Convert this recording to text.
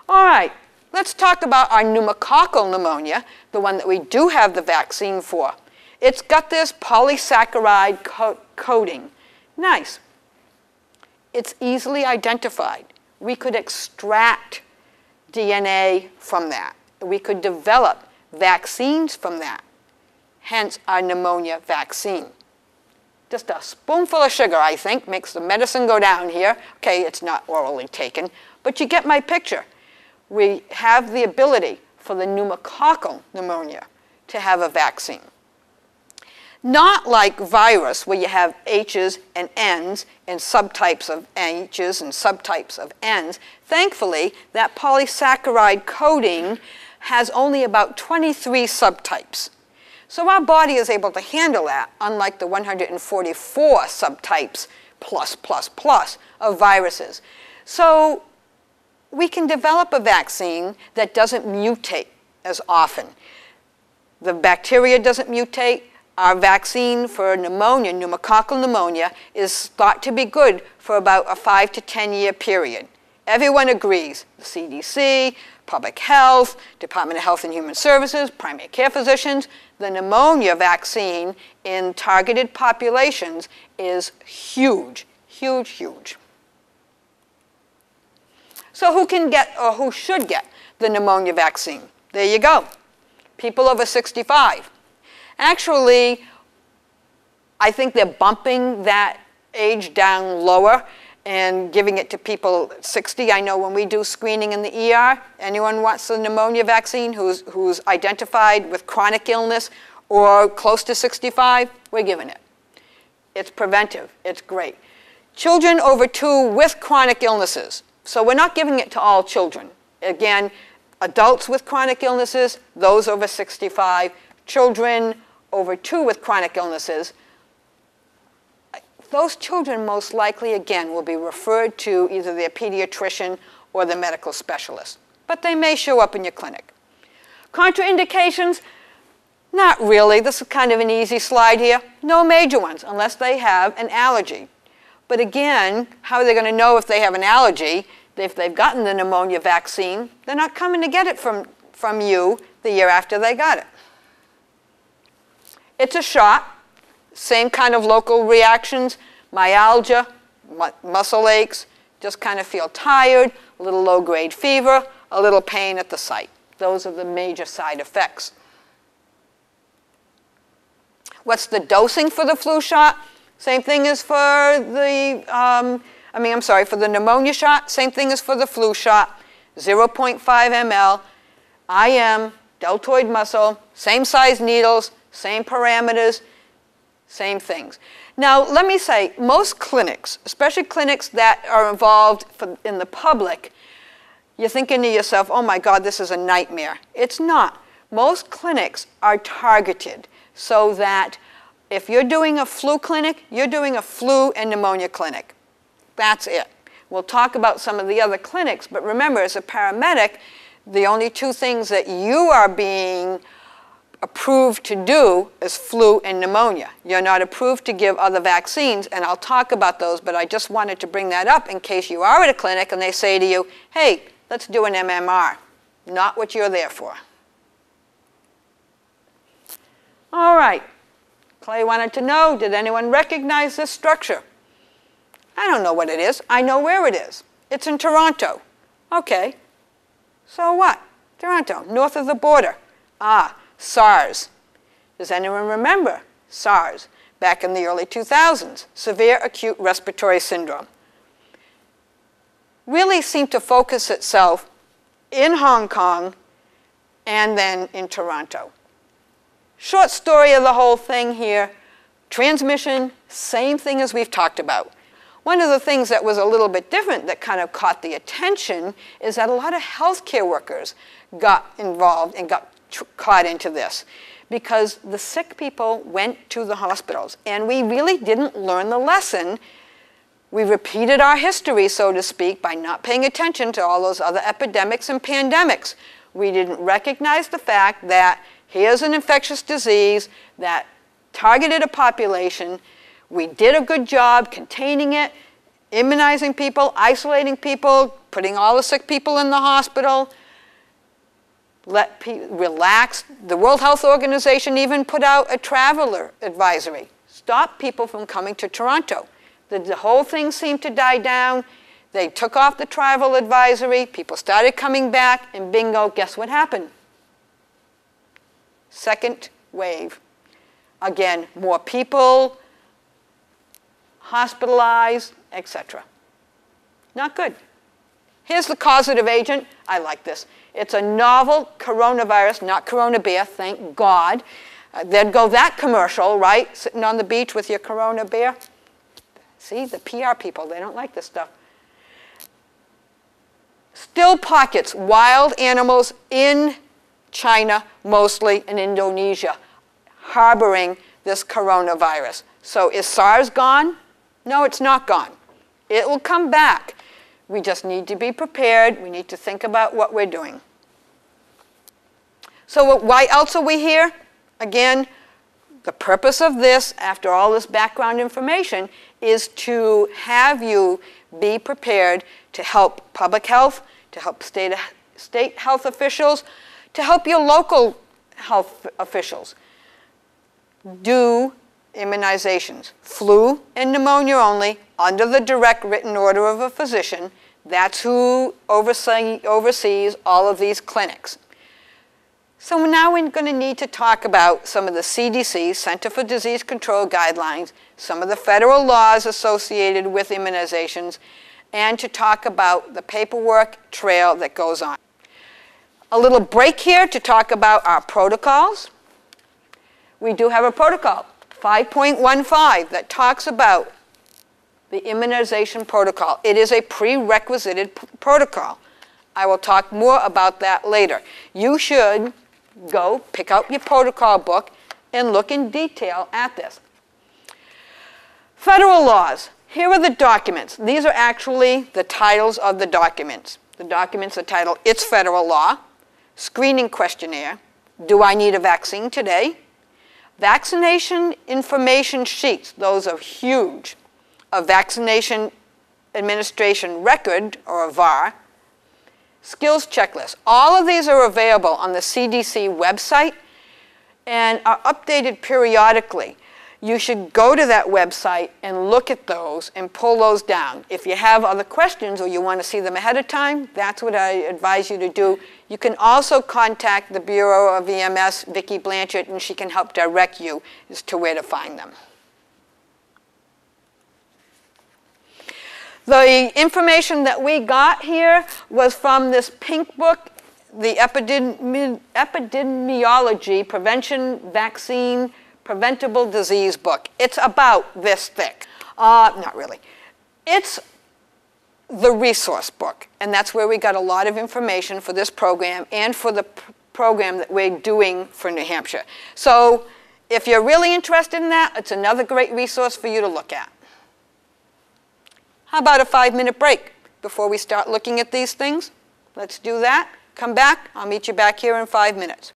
All right, let's talk about our pneumococcal pneumonia, the one that we do have the vaccine for. It's got this polysaccharide coating. Nice. It's easily identified. We could extract DNA from that. We could develop vaccines from that, hence our pneumonia vaccine. Just a spoonful of sugar, I think, makes the medicine go down here. Okay, it's not orally taken, but you get my picture. We have the ability for the pneumococcal pneumonia to have a vaccine. Not like virus, where you have H's and N's and subtypes of H's and subtypes of N's. Thankfully, that polysaccharide coating has only about 23 subtypes. So our body is able to handle that, unlike the 144 subtypes plus of viruses. So we can develop a vaccine that doesn't mutate as often. The bacteria doesn't mutate. Our vaccine for pneumonia, pneumococcal pneumonia, is thought to be good for about a 5 to 10 year period. Everyone agrees. The CDC, Public Health, Department of Health and Human Services, primary care physicians, the pneumonia vaccine in targeted populations is huge, huge, huge. So who can get, or who should get, the pneumonia vaccine? There you go. People over 65. Actually, I think they're bumping that age down lower and giving it to people 60. I know when we do screening in the ER, anyone wants the pneumonia vaccine who's identified with chronic illness or close to 65, we're giving it. It's preventive. It's great. Children over 2 with chronic illnesses. So we're not giving it to all children. Again, adults with chronic illnesses, those over 65, children over 2 with chronic illnesses. Those children most likely, again, will be referred to either their pediatrician or the medical specialist. But they may show up in your clinic. Contraindications? Not really. This is kind of an easy slide here. No major ones, unless they have an allergy. But again, how are they going to know if they have an allergy? If they've gotten the pneumonia vaccine, they're not coming to get it from you the year after they got it. It's a shot. Same kind of local reactions, myalgia, muscle aches, just kind of feel tired, a little low-grade fever, a little pain at the site. Those are the major side effects. What's the dosing for the flu shot? Same thing as for the, for the pneumonia shot. Same thing as for the flu shot. 0.5 ml, IM, deltoid muscle, same size needles, same parameters, same things. Now, let me say, most clinics, especially clinics that are involved in the public, you're thinking to yourself, oh my God, this is a nightmare. It's not. Most clinics are targeted so that if you're doing a flu clinic, you're doing a flu and pneumonia clinic. That's it. We'll talk about some of the other clinics, but remember, as a paramedic, the only 2 things that you are being approved to do is flu and pneumonia. You're not approved to give other vaccines, and I'll talk about those, but I just wanted to bring that up in case you are at a clinic and they say to you, hey, let's do an MMR. Not what you're there for. All right. Clay wanted to know, did anyone recognize this structure? I don't know what it is. I know where it is. It's in Toronto. Okay. So what? Toronto, north of the border. Ah, SARS. Does anyone remember SARS? Back in the early 2000s, severe acute respiratory syndrome. Really seemed to focus itself in Hong Kong and then in Toronto. Short story of the whole thing here, transmission, same thing as we've talked about. One of the things that was a little bit different that kind of caught the attention is that a lot of healthcare workers got involved and got caught into this because the sick people went to the hospitals and we really didn't learn the lesson. We repeated our history, so to speak, by not paying attention to all those other epidemics and pandemics. We didn't recognize the fact that here's an infectious disease that targeted a population. We did a good job containing it, immunizing people, isolating people, putting all the sick people in the hospital, let people relax. The World Health Organization even put out a traveler advisory. Stop people from coming to Toronto. The whole thing seemed to die down. They took off the travel advisory. People started coming back, and bingo, guess what happened? Second wave. Again, more people, hospitalized, etc. Not good. Here's the causative agent. I like this. It's a novel coronavirus, not Corona Beer, thank God. There'd go that commercial, right? Sitting on the beach with your Corona Beer. See, the PR people, they don't like this stuff. Still pockets, wild animals in China, mostly in Indonesia, harboring this coronavirus. So is SARS gone? No, it's not gone. It will come back. We just need to be prepared. We need to think about what we're doing. So why else are we here? Again, the purpose of this, after all this background information, is to have you be prepared to help public health, to help state health officials, to help your local health officials do immunizations. Flu and pneumonia only, under the direct written order of a physician. That's who oversees all of these clinics. So now we're going to need to talk about some of the CDC, Center for Disease Control guidelines, some of the federal laws associated with immunizations, and to talk about the paperwork trail that goes on. A little break here to talk about our protocols. We do have a protocol, 5.15, that talks about the immunization protocol. It is a prerequisited protocol. I will talk more about that later. You should go pick out your protocol book and look in detail at this. Federal laws. Here are the documents. These are actually the titles of the documents. The documents are titled, It's Federal Law, Screening Questionnaire, Do I Need a Vaccine Today? Vaccination information sheets, those are huge. A vaccination administration record, or a VAR, skills checklist. All of these are available on the CDC website and are updated periodically. You should go to that website and look at those and pull those down. If you have other questions or you want to see them ahead of time, that's what I advise you to do. You can also contact the Bureau of EMS, Vicki Blanchard, and she can help direct you as to where to find them. The information that we got here was from this pink book, the Epidemiology Prevention Vaccine Preventable Disease book. It's about this thick. Not really. It's the resource book, and that's where we got a lot of information for this program and for the program that we're doing for New Hampshire. So if you're really interested in that, it's another great resource for you to look at. How about a 5-minute break before we start looking at these things? Let's do that. Come back. I'll meet you back here in 5 minutes.